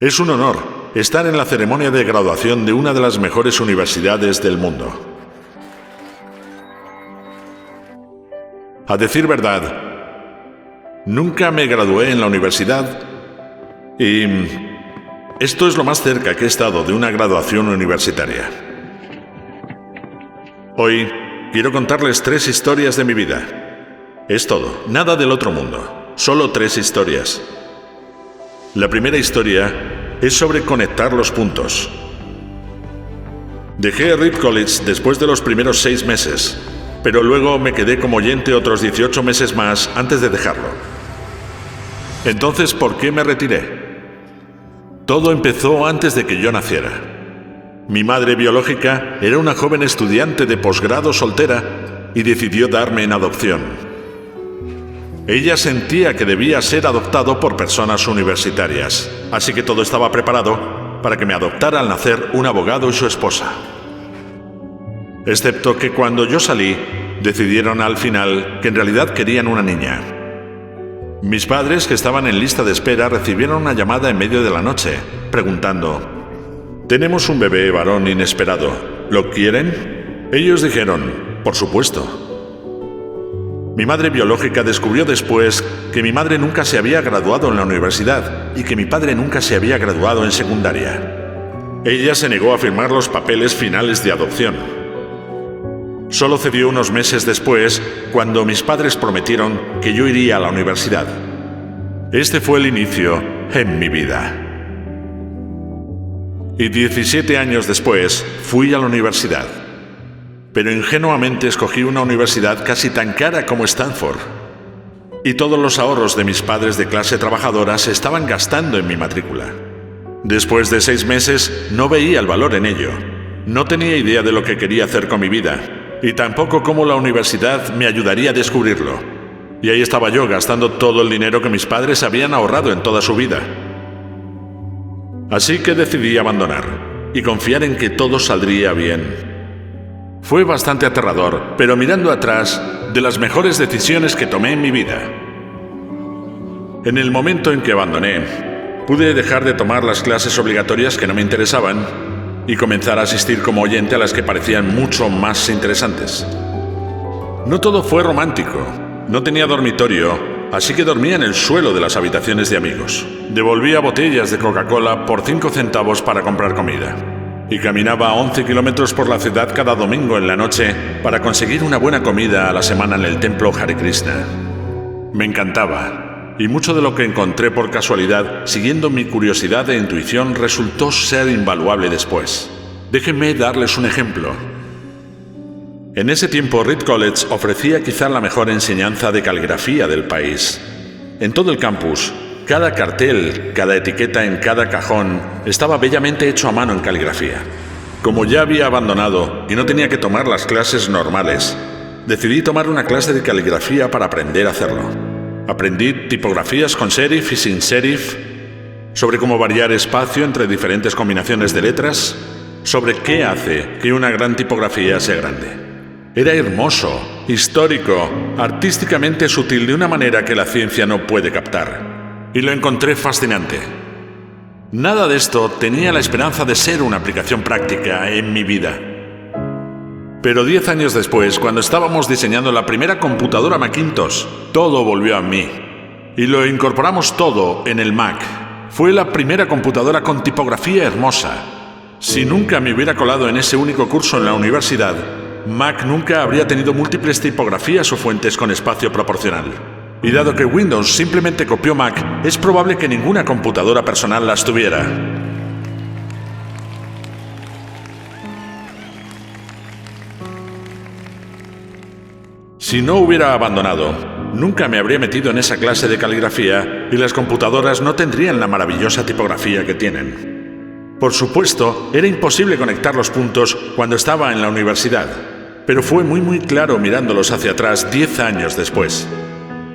Es un honor estar en la ceremonia de graduación de una de las mejores universidades del mundo. A decir verdad, nunca me gradué en la universidad y esto es lo más cerca que he estado de una graduación universitaria. Hoy quiero contarles 3 historias de mi vida. Es todo, nada del otro mundo, solo 3 historias. La primera historia es sobre conectar los puntos. Dejé Reed College después de los primeros 6 meses, pero luego me quedé como oyente otros 18 meses más antes de dejarlo. Entonces, ¿por qué me retiré? Todo empezó antes de que yo naciera. Mi madre biológica era una joven estudiante de posgrado soltera y decidió darme en adopción. Ella sentía que debía ser adoptado por personas universitarias, así que todo estaba preparado para que me adoptara al nacer un abogado y su esposa. Excepto que cuando yo salí, decidieron al final que en realidad querían una niña. Mis padres, que estaban en lista de espera, recibieron una llamada en medio de la noche, preguntando: «Tenemos un bebé varón inesperado. ¿Lo quieren?» Ellos dijeron: «Por supuesto». Mi madre biológica descubrió después que mi madre nunca se había graduado en la universidad y que mi padre nunca se había graduado en secundaria. Ella se negó a firmar los papeles finales de adopción. Solo cedió unos meses después, cuando mis padres prometieron que yo iría a la universidad. Este fue el inicio en mi vida. Y 17 años después, fui a la universidad. Pero ingenuamente escogí una universidad casi tan cara como Stanford. Y todos los ahorros de mis padres de clase trabajadora se estaban gastando en mi matrícula. Después de 6 meses, no veía el valor en ello. No tenía idea de lo que quería hacer con mi vida, y tampoco cómo la universidad me ayudaría a descubrirlo. Y ahí estaba yo gastando todo el dinero que mis padres habían ahorrado en toda su vida. Así que decidí abandonar y confiar en que todo saldría bien. Fue bastante aterrador, pero mirando atrás, de las mejores decisiones que tomé en mi vida. En el momento en que abandoné, pude dejar de tomar las clases obligatorias que no me interesaban y comenzar a asistir como oyente a las que parecían mucho más interesantes. No todo fue romántico. No tenía dormitorio, así que dormía en el suelo de las habitaciones de amigos. Devolvía botellas de Coca-Cola por 5 centavos para comprar comida. Y caminaba 11 kilómetros por la ciudad cada domingo en la noche para conseguir una buena comida a la semana en el templo Hare Krishna. Me encantaba, y mucho de lo que encontré por casualidad, siguiendo mi curiosidad e intuición, resultó ser invaluable después. Déjenme darles un ejemplo. En ese tiempo, Reed College ofrecía quizá la mejor enseñanza de caligrafía del país. En todo el campus, cada cartel, cada etiqueta en cada cajón estaba bellamente hecho a mano en caligrafía. Como ya había abandonado y no tenía que tomar las clases normales, decidí tomar una clase de caligrafía para aprender a hacerlo. Aprendí tipografías con serif y sin serif, sobre cómo variar espacio entre diferentes combinaciones de letras, sobre qué hace que una gran tipografía sea grande. Era hermoso, histórico, artísticamente sutil de una manera que la ciencia no puede captar. Y lo encontré fascinante. Nada de esto tenía la esperanza de ser una aplicación práctica en mi vida. Pero 10 años después, cuando estábamos diseñando la primera computadora Macintosh, todo volvió a mí. Y lo incorporamos todo en el Mac. Fue la primera computadora con tipografía hermosa. Si nunca me hubiera colado en ese único curso en la universidad, Mac nunca habría tenido múltiples tipografías o fuentes con espacio proporcional. Y dado que Windows simplemente copió Mac, es probable que ninguna computadora personal las tuviera. Si no hubiera abandonado, nunca me habría metido en esa clase de caligrafía y las computadoras no tendrían la maravillosa tipografía que tienen. Por supuesto, era imposible conectar los puntos cuando estaba en la universidad, pero fue muy claro mirándolos hacia atrás 10 años después.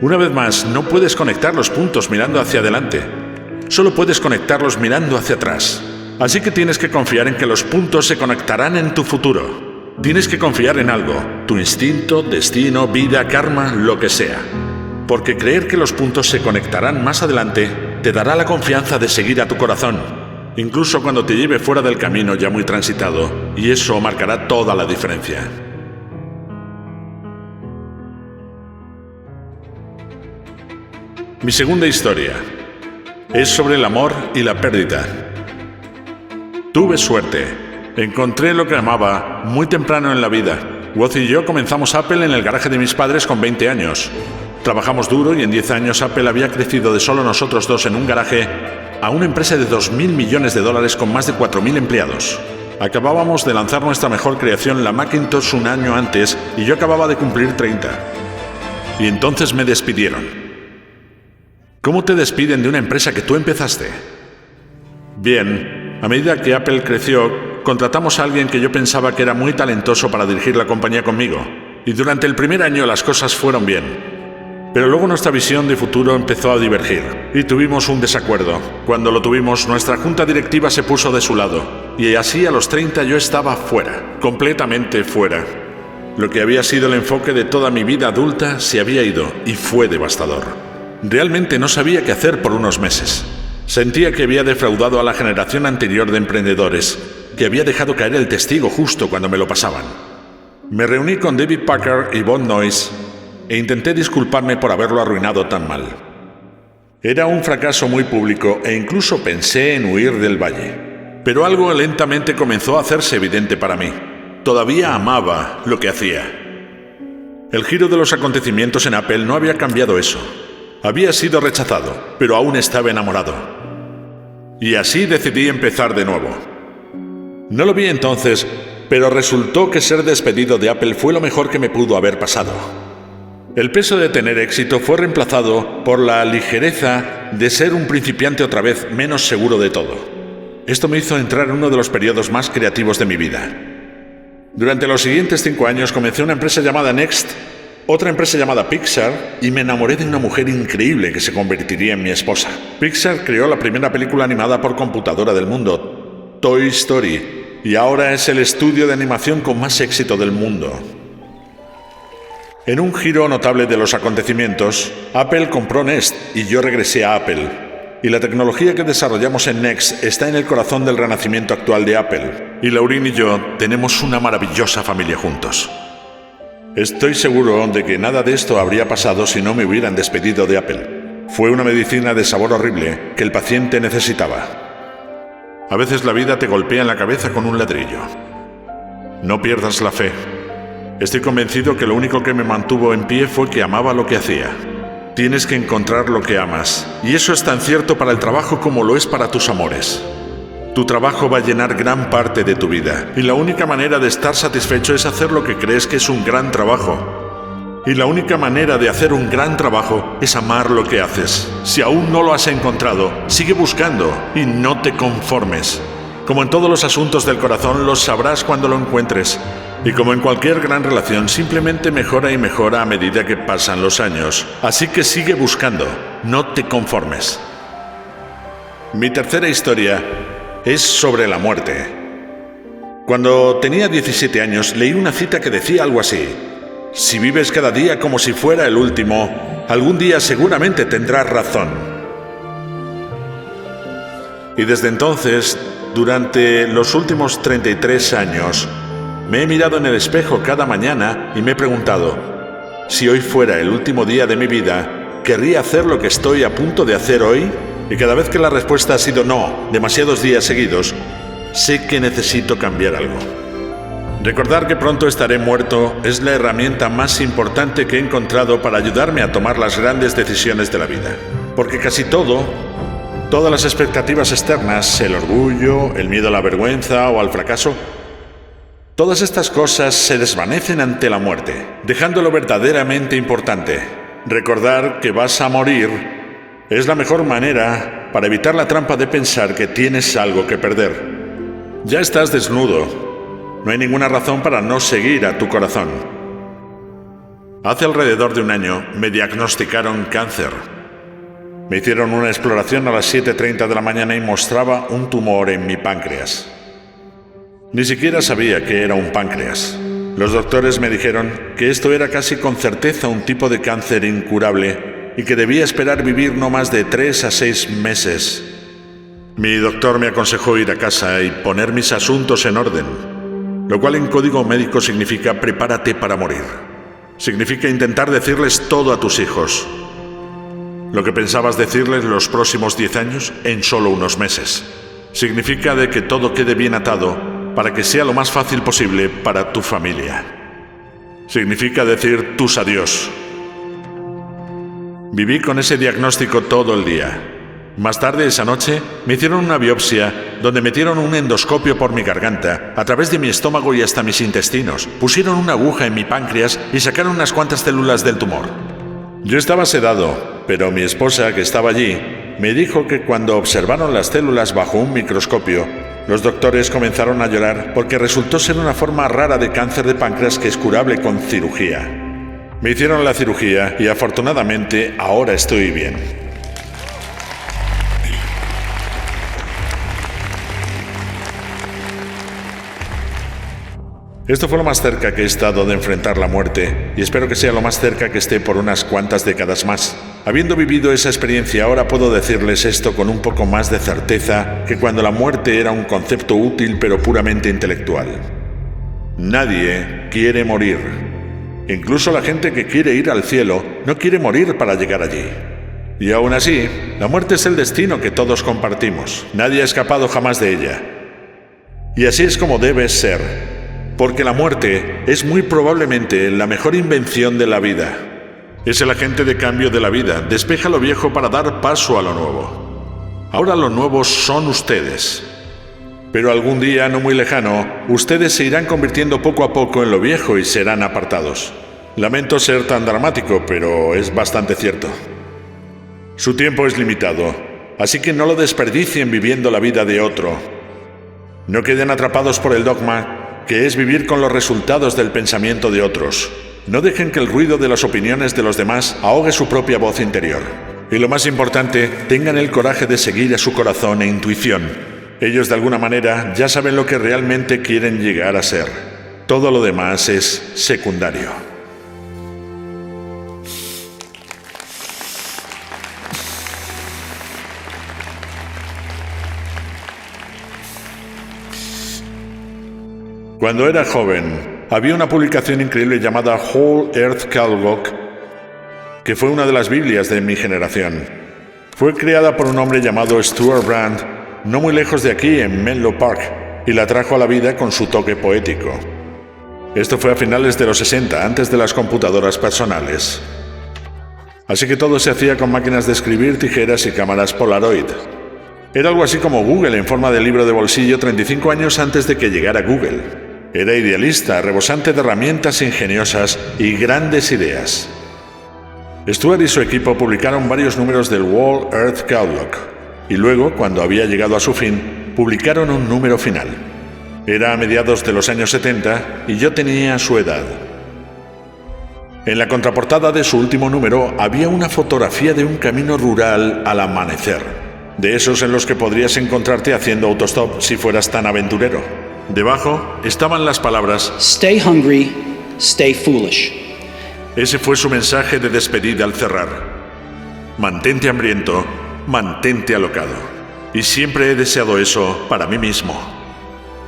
Una vez más, no puedes conectar los puntos mirando hacia adelante. Solo puedes conectarlos mirando hacia atrás. Así que tienes que confiar en que los puntos se conectarán en tu futuro. Tienes que confiar en algo, tu instinto, destino, vida, karma, lo que sea. Porque creer que los puntos se conectarán más adelante te dará la confianza de seguir a tu corazón, incluso cuando te lleve fuera del camino ya muy transitado, y eso marcará toda la diferencia. Mi segunda historia es sobre el amor y la pérdida. Tuve suerte. Encontré lo que amaba muy temprano en la vida. Woz y yo comenzamos Apple en el garaje de mis padres con 20 años. Trabajamos duro y en 10 años Apple había crecido de solo nosotros dos en un garaje a una empresa de $2.000 millones con más de 4.000 empleados. Acabábamos de lanzar nuestra mejor creación, la Macintosh, un año antes, y yo acababa de cumplir 30. Y entonces me despidieron. ¿Cómo te despiden de una empresa que tú empezaste? Bien, a medida que Apple creció, contratamos a alguien que yo pensaba que era muy talentoso para dirigir la compañía conmigo. Y durante el primer año las cosas fueron bien. Pero luego nuestra visión de futuro empezó a divergir y tuvimos un desacuerdo. Cuando lo tuvimos, nuestra junta directiva se puso de su lado. Y así a los 30 yo estaba fuera, completamente fuera. Lo que había sido el enfoque de toda mi vida adulta se había ido y fue devastador. Realmente no sabía qué hacer por unos meses. Sentía que había defraudado a la generación anterior de emprendedores, que había dejado caer el testigo justo cuando me lo pasaban. Me reuní con David Packard y Bob Noyce e intenté disculparme por haberlo arruinado tan mal. Era un fracaso muy público e incluso pensé en huir del valle. Pero algo lentamente comenzó a hacerse evidente para mí. Todavía amaba lo que hacía. El giro de los acontecimientos en Apple no había cambiado eso. Había sido rechazado, pero aún estaba enamorado. Y así decidí empezar de nuevo. No lo vi entonces, pero resultó que ser despedido de Apple fue lo mejor que me pudo haber pasado. El peso de tener éxito fue reemplazado por la ligereza de ser un principiante otra vez menos seguro de todo. Esto me hizo entrar en uno de los periodos más creativos de mi vida. Durante los siguientes 5 años comencé una empresa llamada Next, otra empresa llamada Pixar, y me enamoré de una mujer increíble que se convertiría en mi esposa. Pixar creó la primera película animada por computadora del mundo, Toy Story, y ahora es el estudio de animación con más éxito del mundo. En un giro notable de los acontecimientos, Apple compró Next y yo regresé a Apple. Y la tecnología que desarrollamos en Next está en el corazón del renacimiento actual de Apple. Y Laureen y yo tenemos una maravillosa familia juntos. Estoy seguro de que nada de esto habría pasado si no me hubieran despedido de Apple. Fue una medicina de sabor horrible que el paciente necesitaba. A veces la vida te golpea en la cabeza con un ladrillo. No pierdas la fe. Estoy convencido que lo único que me mantuvo en pie fue que amaba lo que hacía. Tienes que encontrar lo que amas. Y eso es tan cierto para el trabajo como lo es para tus amores. Tu trabajo va a llenar gran parte de tu vida, y la única manera de estar satisfecho es hacer lo que crees que es un gran trabajo. Y la única manera de hacer un gran trabajo es amar lo que haces. Si aún no lo has encontrado, sigue buscando y no te conformes. Como en todos los asuntos del corazón, los sabrás cuando lo encuentres. Y como en cualquier gran relación, simplemente mejora y mejora a medida que pasan los años. Así que sigue buscando, no te conformes. Mi tercera historia es sobre la muerte. Cuando tenía 17 años, leí una cita que decía algo así: si vives cada día como si fuera el último, algún día seguramente tendrás razón. Y desde entonces, durante los últimos 33 años, me he mirado en el espejo cada mañana y me he preguntado: si hoy fuera el último día de mi vida, ¿querría hacer lo que estoy a punto de hacer hoy? Y cada vez que la respuesta ha sido no, demasiados días seguidos, sé que necesito cambiar algo. Recordar que pronto estaré muerto es la herramienta más importante que he encontrado para ayudarme a tomar las grandes decisiones de la vida. Porque casi todo, todas las expectativas externas, el orgullo, el miedo a la vergüenza o al fracaso, todas estas cosas se desvanecen ante la muerte, dejando lo verdaderamente importante. Recordar que vas a morir es la mejor manera para evitar la trampa de pensar que tienes algo que perder. Ya estás desnudo. No hay ninguna razón para no seguir a tu corazón. Hace alrededor de un año me diagnosticaron cáncer. Me hicieron una exploración a las 7:30 de la mañana y mostraba un tumor en mi páncreas. Ni siquiera sabía que era un páncreas. Los doctores me dijeron que esto era casi con certeza un tipo de cáncer incurable y que debía esperar vivir no más de 3 a 6 meses. Mi doctor me aconsejó ir a casa y poner mis asuntos en orden, lo cual en código médico significa prepárate para morir. Significa intentar decirles todo a tus hijos. Lo que pensabas decirles los próximos 10 años en solo unos meses. Significa de que todo quede bien atado para que sea lo más fácil posible para tu familia. Significa decir tus adiós. Viví con ese diagnóstico todo el día. Más tarde esa noche me hicieron una biopsia donde metieron un endoscopio por mi garganta, a través de mi estómago y hasta mis intestinos. Pusieron una aguja en mi páncreas y sacaron unas cuantas células del tumor. Yo estaba sedado, pero mi esposa, que estaba allí, me dijo que cuando observaron las células bajo un microscopio, los doctores comenzaron a llorar porque resultó ser una forma rara de cáncer de páncreas que es curable con cirugía. Me hicieron la cirugía y afortunadamente ahora estoy bien. Esto fue lo más cerca que he estado de enfrentar la muerte, y espero que sea lo más cerca que esté por unas cuantas décadas más. Habiendo vivido esa experiencia, ahora puedo decirles esto con un poco más de certeza que cuando la muerte era un concepto útil pero puramente intelectual. Nadie quiere morir. Incluso la gente que quiere ir al cielo no quiere morir para llegar allí. Y aún así, la muerte es el destino que todos compartimos. Nadie ha escapado jamás de ella. Y así es como debe ser. Porque la muerte es muy probablemente la mejor invención de la vida. Es el agente de cambio de la vida, despeja lo viejo para dar paso a lo nuevo. Ahora lo nuevo son ustedes. Pero algún día no muy lejano, ustedes se irán convirtiendo poco a poco en lo viejo y serán apartados. Lamento ser tan dramático, pero es bastante cierto. Su tiempo es limitado, así que no lo desperdicien viviendo la vida de otro. No queden atrapados por el dogma que es vivir con los resultados del pensamiento de otros. No dejen que el ruido de las opiniones de los demás ahogue su propia voz interior. Y lo más importante, tengan el coraje de seguir a su corazón e intuición. Ellos de alguna manera ya saben lo que realmente quieren llegar a ser. Todo lo demás es secundario. Cuando era joven, había una publicación increíble llamada Whole Earth Catalog, que fue una de las Biblias de mi generación. Fue creada por un hombre llamado Stuart Brand, no muy lejos de aquí, en Menlo Park, y la trajo a la vida con su toque poético. Esto fue a finales de los 60, antes de las computadoras personales. Así que todo se hacía con máquinas de escribir, tijeras y cámaras Polaroid. Era algo así como Google en forma de libro de bolsillo 35 años antes de que llegara Google. Era idealista, rebosante de herramientas ingeniosas y grandes ideas. Stuart y su equipo publicaron varios números del Whole Earth Catalog, y luego, cuando había llegado a su fin, publicaron un número final. Era a mediados de los años 70 y yo tenía su edad. En la contraportada de su último número había una fotografía de un camino rural al amanecer, de esos en los que podrías encontrarte haciendo autostop si fueras tan aventurero. Debajo estaban las palabras Stay hungry, stay foolish. Ese fue su mensaje de despedida al cerrar. Mantente hambriento, mantente alocado. Y siempre he deseado eso para mí mismo.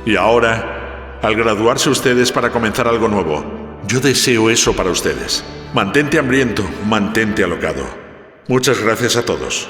Y ahora, al graduarse ustedes para comenzar algo nuevo, yo deseo eso para ustedes. Mantente hambriento, mantente alocado. Muchas gracias a todos.